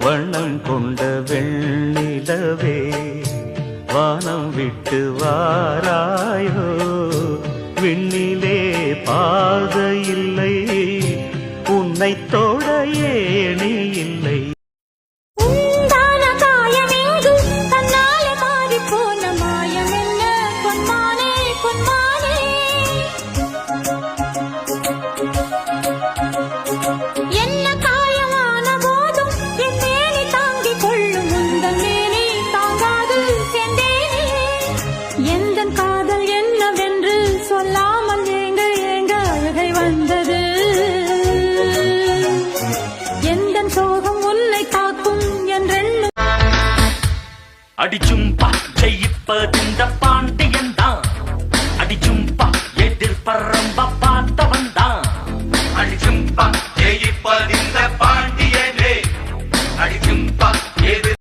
வண்ணம் கொண்ட வெண்ணிலவே வானம் விட்டு வாராயோ விண்ணிலே பாதை இல்லை உன்னை தொட ஏணி இல்லை அடிச்சும்பா ஜெயிப்பதிந்த பாண்டியன் தான் அடிச்சும்பா எதிர்பரம்ப பார்த்தவன் தான் அடிச்சும்பா ஜெயிப்பதிந்த